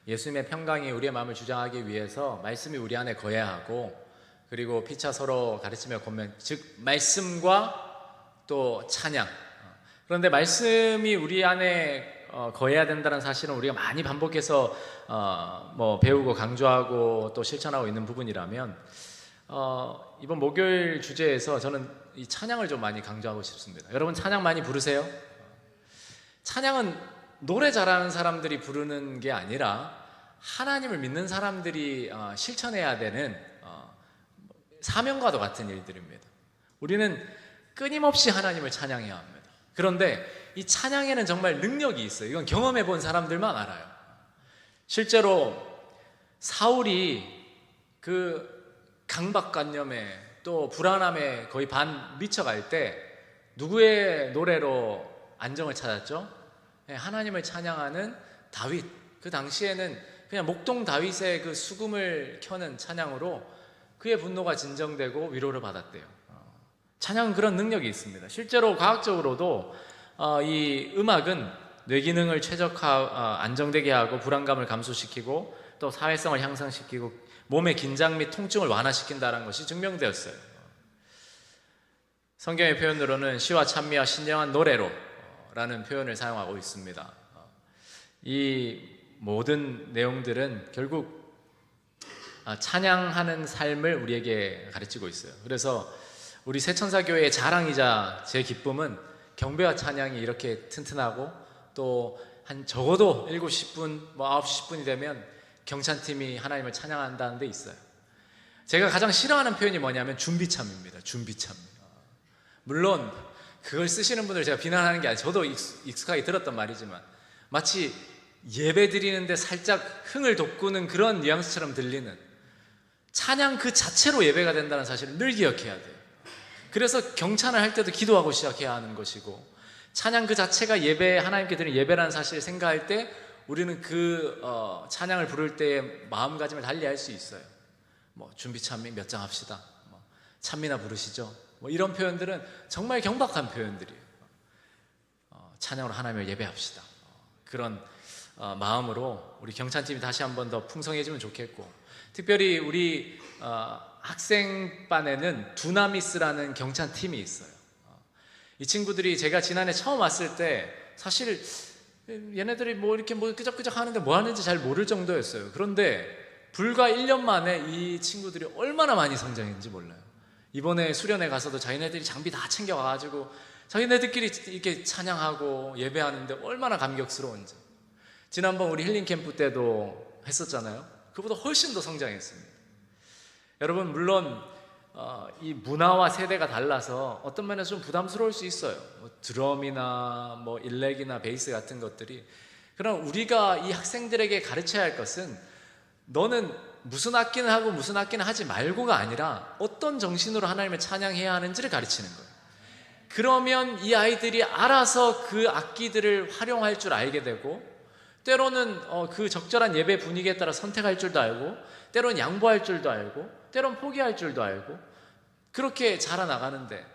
예수님의 평강이 우리의 마음을 주장하기 위해서 말씀이 우리 안에 거해야 하고, 그리고 피차 서로 가르치며 권면, 즉 말씀과 또 찬양. 그런데 말씀이 우리 안에 거해야 된다는 사실은 우리가 많이 반복해서 뭐 배우고 강조하고 또 실천하고 있는 부분이라면, 이번 목요일 주제에서 저는 이 찬양을 좀 많이 강조하고 싶습니다. 여러분 찬양 많이 부르세요? 찬양은 노래 잘하는 사람들이 부르는 게 아니라 하나님을 믿는 사람들이 실천해야 되는 사명과도 같은 일들입니다. 우리는 끊임없이 하나님을 찬양해야 합니다. 그런데 이 찬양에는 정말 능력이 있어요. 이건 경험해 본 사람들만 알아요. 실제로 사울이 그 강박관념에 또 불안함에 거의 반 미쳐갈 때 누구의 노래로 안정을 찾았죠? 하나님을 찬양하는 다윗. 그 당시에는 그냥 목동 다윗의 그 수금을 켜는 찬양으로 그의 분노가 진정되고 위로를 받았대요. 찬양은 그런 능력이 있습니다. 실제로 과학적으로도 이 음악은 뇌기능을 안정되게 하고 불안감을 감소시키고 또 사회성을 향상시키고 몸의 긴장 및 통증을 완화시킨다는 것이 증명되었어요. 성경의 표현으로는 시와 찬미와 신령한 노래로 라는 표현을 사용하고 있습니다. 이 모든 내용들은 결국 찬양하는 삶을 우리에게 가르치고 있어요. 그래서 우리 새천사교회의 자랑이자 제 기쁨은 경배와 찬양이 이렇게 튼튼하고 또 한 적어도 7시 10분, 9시 10분이 되면 경찬팀이 하나님을 찬양한다는 데 있어요. 제가 가장 싫어하는 표현이 뭐냐면 준비참입니다. 준비참. 물론 그걸 쓰시는 분들 제가 비난하는 게 아니라 저도 익숙하게 들었던 말이지만 마치 예배 드리는데 살짝 흥을 돋구는 그런 뉘앙스처럼 들리는, 찬양 그 자체로 예배가 된다는 사실을 늘 기억해야 돼요. 그래서 경찬을 할 때도 기도하고 시작해야 하는 것이고, 찬양 그 자체가 예배, 하나님께 드리는 예배라는 사실을 생각할 때 우리는 그 찬양을 부를 때의 마음가짐을 달리 할 수 있어요. 뭐 준비 찬미 몇 장 합시다, 뭐 찬미나 부르시죠, 뭐 이런 표현들은 정말 경박한 표현들이에요. 찬양으로 하나님을 예배합시다. 그런 마음으로 우리 경찬팀이 다시 한 번 더 풍성해지면 좋겠고, 특별히 우리 학생반에는 두나미스라는 경찬팀이 있어요. 이 친구들이 제가 지난해 처음 왔을 때 사실 얘네들이 뭐 이렇게 뭐 끄적끄적 하는데 뭐 하는지 잘 모를 정도였어요. 그런데 불과 1년 만에 이 친구들이 얼마나 많이 성장했는지 몰라요. 이번에 수련회 가서도 자기네들이 장비 다 챙겨와가지고 자기네들끼리 이렇게 찬양하고 예배하는데 얼마나 감격스러운지. 지난번 우리 힐링 캠프 때도 했었잖아요. 그보다 훨씬 더 성장했습니다. 여러분, 물론 이 문화와 세대가 달라서 어떤 면에서 좀 부담스러울 수 있어요. 뭐 드럼이나 뭐 일렉이나 베이스 같은 것들이. 그럼 우리가 이 학생들에게 가르쳐야 할 것은 너는 무슨 악기는 하고 무슨 악기는 하지 말고가 아니라 어떤 정신으로 하나님을 찬양해야 하는지를 가르치는 거예요. 그러면 이 아이들이 알아서 그 악기들을 활용할 줄 알게 되고, 때로는 그 적절한 예배 분위기에 따라 선택할 줄도 알고, 때로는 양보할 줄도 알고, 때로는 포기할 줄도 알고, 그렇게 자라나가는데,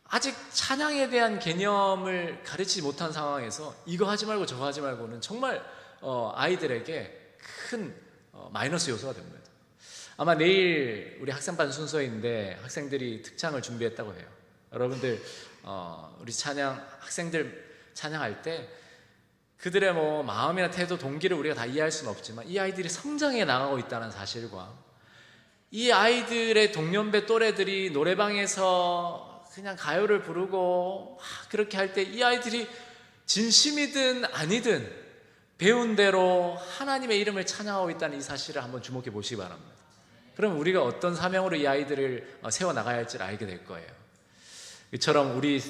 아직 찬양에 대한 개념을 가르치지 못한 상황에서 이거 하지 말고 저거 하지 말고는 정말 아이들에게 큰 마이너스 요소가 됩니다. 아마 내일 우리 학생반 순서인데 학생들이 특창을 준비했다고 해요. 여러분들 우리 학생들 찬양할 때 그들의 뭐 마음이나 태도, 동기를 우리가 다 이해할 수는 없지만 이 아이들이 성장해 나가고 있다는 사실과 이 아이들의 동년배 또래들이 노래방에서 그냥 가요를 부르고 그렇게 할 때 이 아이들이 진심이든 아니든 배운 대로 하나님의 이름을 찬양하고 있다는 이 사실을 한번 주목해 보시기 바랍니다. 그럼 우리가 어떤 사명으로 이 아이들을 세워나가야 할지를 알게 될 거예요. 이처럼 우리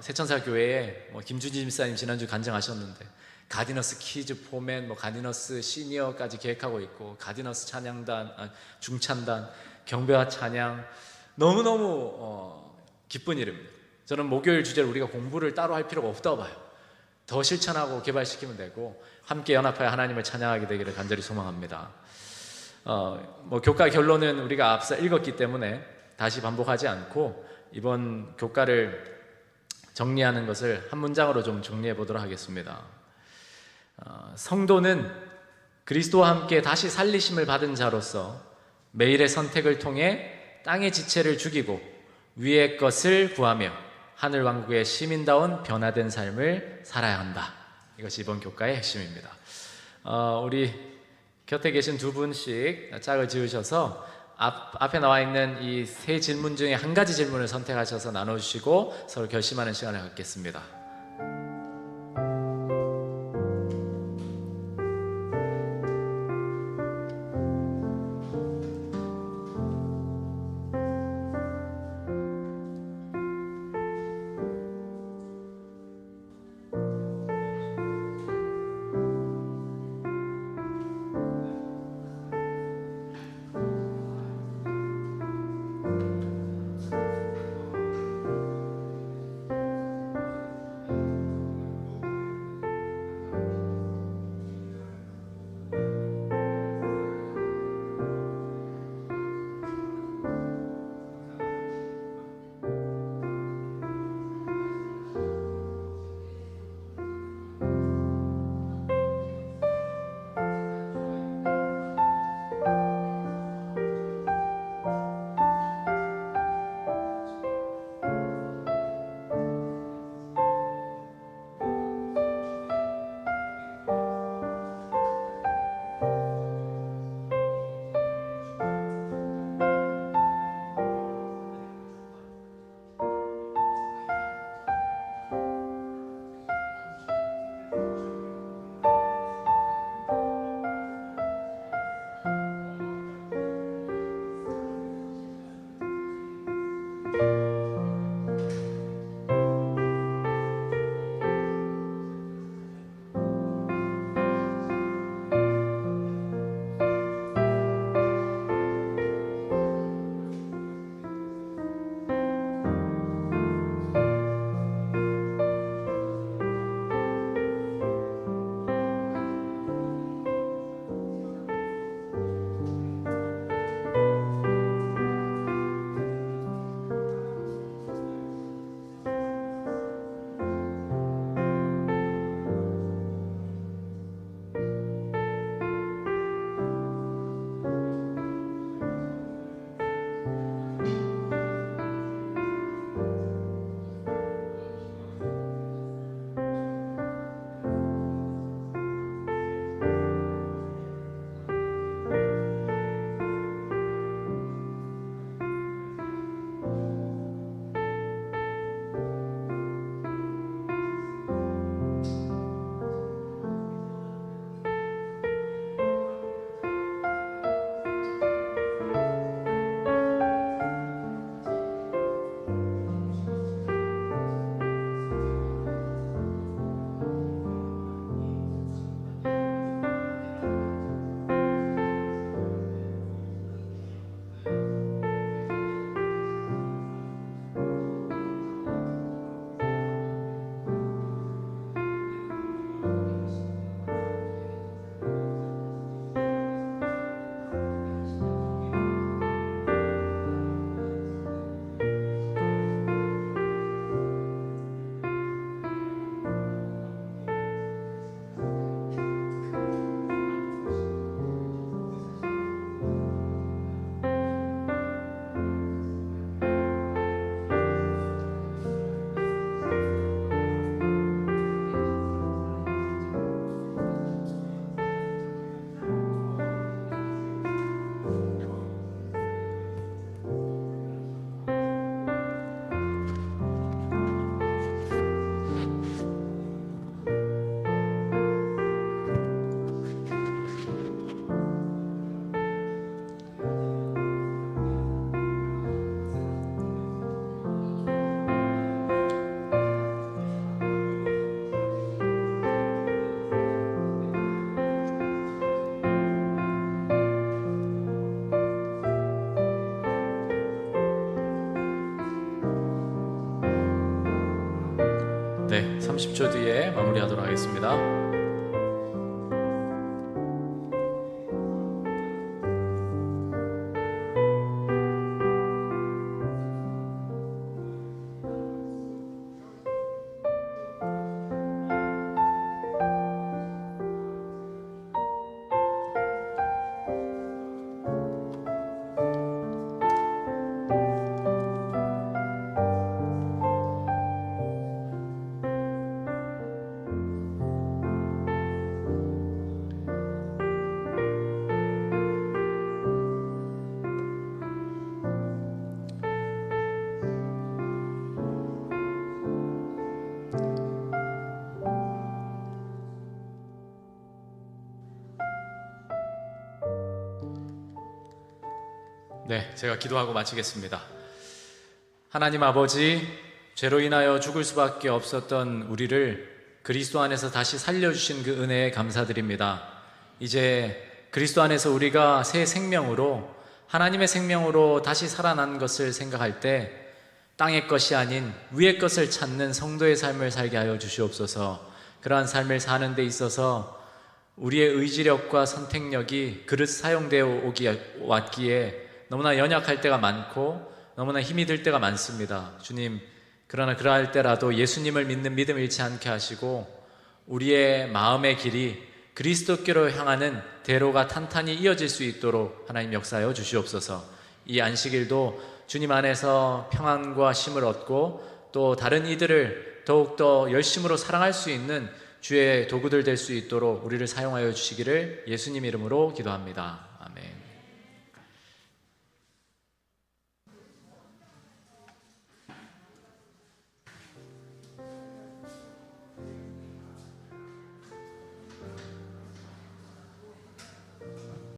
세천사 교회에 김준지 집사님 지난주 간증하셨는데 가디너스 키즈 포맨, 가디너스 시니어까지 계획하고 있고, 가디너스 찬양단, 중찬단, 경배와 찬양, 너무너무 기쁜 일입니다. 저는 목요일 주제로 우리가 공부를 따로 할 필요가 없다고 봐요. 더 실천하고 개발시키면 되고 함께 연합하여 하나님을 찬양하게 되기를 간절히 소망합니다. 교과 결론은 우리가 앞서 읽었기 때문에 다시 반복하지 않고 이번 교과를 정리하는 것을 한 문장으로 좀 정리해 보도록 하겠습니다. 성도는 그리스도와 함께 다시 살리심을 받은 자로서 매일의 선택을 통해 땅의 지체를 죽이고 위의 것을 구하며 하늘 왕국의 시민다운 변화된 삶을 살아야 한다. 이것이 이번 교과의 핵심입니다. 우리 곁에 계신 두 분씩 짝을 지으셔서 앞에 나와 있는 이 세 질문 중에 한 가지 질문을 선택하셔서 나눠주시고 서로 결심하는 시간을 갖겠습니다. 네, 30초 뒤에 마무리하도록 하겠습니다. 네, 제가 기도하고 마치겠습니다. 하나님 아버지, 죄로 인하여 죽을 수밖에 없었던 우리를 그리스도 안에서 다시 살려주신 그 은혜에 감사드립니다. 이제 그리스도 안에서 우리가 새 생명으로, 하나님의 생명으로 다시 살아난 것을 생각할 때 땅의 것이 아닌 위의 것을 찾는 성도의 삶을 살게 하여 주시옵소서. 그러한 삶을 사는 데 있어서 우리의 의지력과 선택력이 그릇 사용되어 왔기에 너무나 연약할 때가 많고 너무나 힘이 들 때가 많습니다. 주님, 그러나 그러할 때라도 예수님을 믿는 믿음 잃지 않게 하시고 우리의 마음의 길이 그리스도께로 향하는 대로가 탄탄히 이어질 수 있도록 하나님 역사하여 주시옵소서. 이 안식일도 주님 안에서 평안과 쉼을 얻고 또 다른 이들을 더욱더 열심으로 사랑할 수 있는 주의 도구들 될 수 있도록 우리를 사용하여 주시기를 예수님 이름으로 기도합니다.